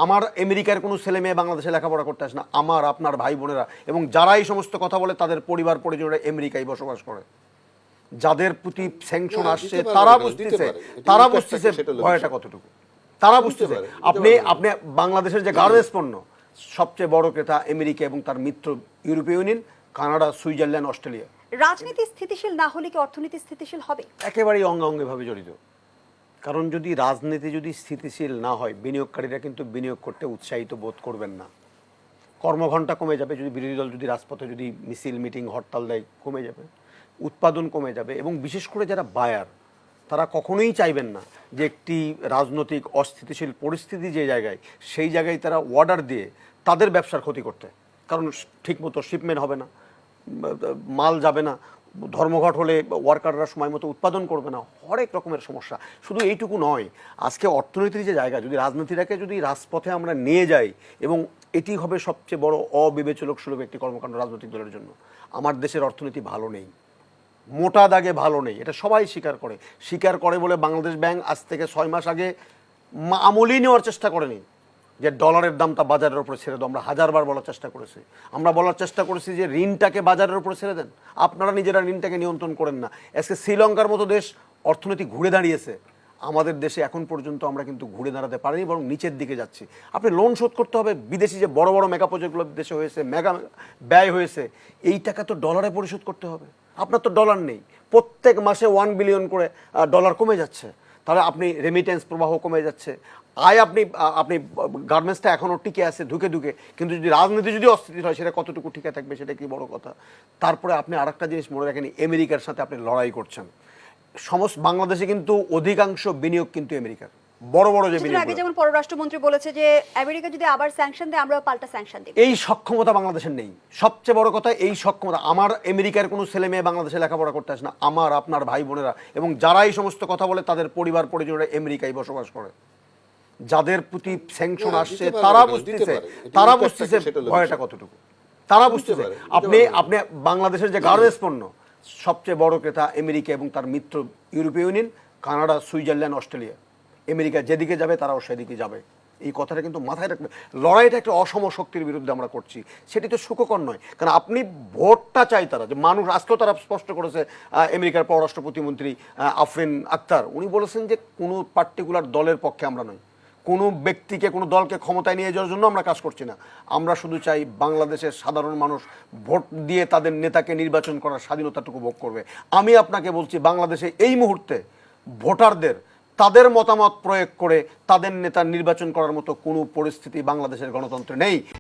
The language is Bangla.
আমার আমেরিকার কোনো ছেলে মেয়ে বাংলাদেশে লেখাপড়া করতে আসে না, আমার আপনার ভাই বোনেরা এবং যারা এই সমস্ত কথা বলে তাদের পরিবার পরিজনেরা আমেরিকায় বসবাস করে। যাদের প্রতি স্যাংশন আসছে তারা বুঝতেছে ভয়টা কতটুকু, তারা বুঝতেছে। আপনি বাংলাদেশের যে গার্মেন্টস পণ্য সবচেয়ে বড় ক্রেতা আমেরিকা এবং তার মিত্র ইউরোপীয় ইউনিয়ন, কানাডা, সুইজারল্যান্ড, অস্ট্রেলিয়া। রাজনীতি স্থিতিশীল না হলে কি অর্থনীতি স্থিতিশীল হবে? একেবারেই অঙ্গাঙ্গিভাবে জড়িত। কারণ যদি রাজনীতি যদি স্থিতিশীল না হয়, বিনিয়োগকারীরা কিন্তু বিনিয়োগ করতে উৎসাহিত বোধ করবেন না। কর্মঘণ্টা কমে যাবে, যদি বিরোধী দল যদি রাজপথে যদি মিছিল মিটিং হরতাল দেয় কমে যাবে, উৎপাদন কমে যাবে। এবং বিশেষ করে যারা বায়ার তারা কখনোই চাইবেন না যে একটি রাজনৈতিক অস্থিতিশীল পরিস্থিতি যে জায়গায়, সেই জায়গায় তারা অর্ডার দিয়ে তাদের ব্যবসার ক্ষতি করতে। কারণ ঠিকমতো শিপমেন্ট হবে না, মাল যাবে না, ধর্মঘট হলে ওয়ার্কাররা সময় মতো উৎপাদন করবে না, হরেক রকমের সমস্যা। শুধু এইটুকু নয়, আজকে অর্থনীতির যে জায়গা, যদি রাজনীতিটাকে যদি রাজপথে আমরা নিয়ে যাই, এবং এটি হবে সবচেয়ে বড় অবিবেচক সুলভ একটি কর্মকাণ্ড রাজনৈতিক দলের জন্য। আমার দেশের অর্থনীতি ভালো নেই, মোটা দাগে ভালো নেই, এটা সবাই স্বীকার করে বলে বাংলাদেশ ব্যাংক আজ থেকে 6 মাস আগে আমলই নেওয়ার চেষ্টা করেনি যে ডলারের দামটা বাজারের উপরে ছেড়ে দাও। আমরা হাজারবার বলার চেষ্টা করেছি, আমরা বলার চেষ্টা করেছি যে ঋণটাকে বাজারের উপরে ছেড়ে দেন, আপনারা নিজেরা ঋণটাকে নিয়ন্ত্রণ করেন না। আজকে শ্রীলঙ্কার মতো দেশ অর্থনীতি ঘুরে দাঁড়িয়েছে, আমাদের দেশে এখন পর্যন্ত আমরা কিন্তু ঘুরে দাঁড়াতে পারিনি, বরং নিচের দিকে যাচ্ছি। আপনি লোন শোধ করতে হবে, বিদেশি যে বড় বড় মেগা প্রজেক্টগুলো দেশে হয়েছে, মেগা ব্যয় হয়েছে, এই টাকা তো ডলারে পরিশোধ করতে হবে। আপনার তো ডলার নেই, প্রত্যেক মাসে 1 বিলিয়ন করে ডলার কমে যাচ্ছে, তাহলে আপনি রেমিটেন্স প্রবাহ কমে যাচ্ছে। আয় আপনি গার্মেন্টসটা এখনও টিকে আছে ধুকে ধুকে, কিন্তু যদি রাজনীতি যদি অস্থিতিশীল হয়, সেটা কতটুকু টিকে থাকবে সেটা কি বড় কথা। তারপরে আপনি আরেকটা জিনিস মনে রাখেন, আমেরিকার সাথে আপনি লড়াই করছেন। সমস্ত বাংলাদেশে কিন্তু অধিকাংশ বিনিয়োগ কিন্তু আমেরিকার, বড় বড় যে বিনিয়োগ। আগে যেমন পররাষ্ট্রমন্ত্রী বলেছে যে আমেরিকা যদি আবার স্যাংশন দেয় আমরা পাল্টা স্যাংশন দেব, এই সক্ষমতা বাংলাদেশের নেই। সবচেয়ে বড় কথা, এই সক্ষমতা আমার আমেরিকার কোনো ছেলে মেয়ে বাংলাদেশে লেখাপড়া করতে আসে না, আমার আপনার ভাই বোনেরা এবং যারা এই সমস্ত কথা বলে তাদের পরিবার পরিজনেরা আমেরিকায় বসবাস করে। যাদের প্রতি স্যাংশন আসছে তারা বুঝতেছে ভয়টা কতটুকু, তারা বুঝতেছে। আপনি বাংলাদেশের যে গার্মেন্টস পণ্য সবচেয়ে বড় ক্রেতা আমেরিকা এবং তার মিত্র ইউরোপীয় union, Canada, Switzerland, Australia. America যেদিকে যাবে তারাও সেদিকে যাবে, এই কথাটা কিন্তু মাথায় রাখবে। লড়াইটা একটা অসম শক্তির বিরুদ্ধে আমরা করছি, সেটি তো সুখকর নয়। কারণ আপনি ভোটটা চাই তারা, যে মানুষ আজকেও তারা স্পষ্ট করেছে। আমেরিকার পররাষ্ট্র প্রতিমন্ত্রী আফরিন আক্তার উনি বলেছেন যে কোনো পার্টিকুলার দলের পক্ষে আমরা নই, কোনো ব্যক্তিকে কোনো দলকে ক্ষমতায় নিয়ে যাওয়ার জন্য আমরা কাজ করছি না। আমরা শুধু চাই বাংলাদেশের সাধারণ মানুষ ভোট দিয়ে তাদের নেতাকে নির্বাচন করার স্বাধীনতাটুকু ভোগ করবে। আমি আপনাকে বলছি, বাংলাদেশে এই মুহূর্তে ভোটারদের তাদের মতামত প্রয়োগ করে তাদের নেতা নির্বাচন করার মতো কোনো পরিস্থিতি বাংলাদেশের গণতন্ত্রে নেই।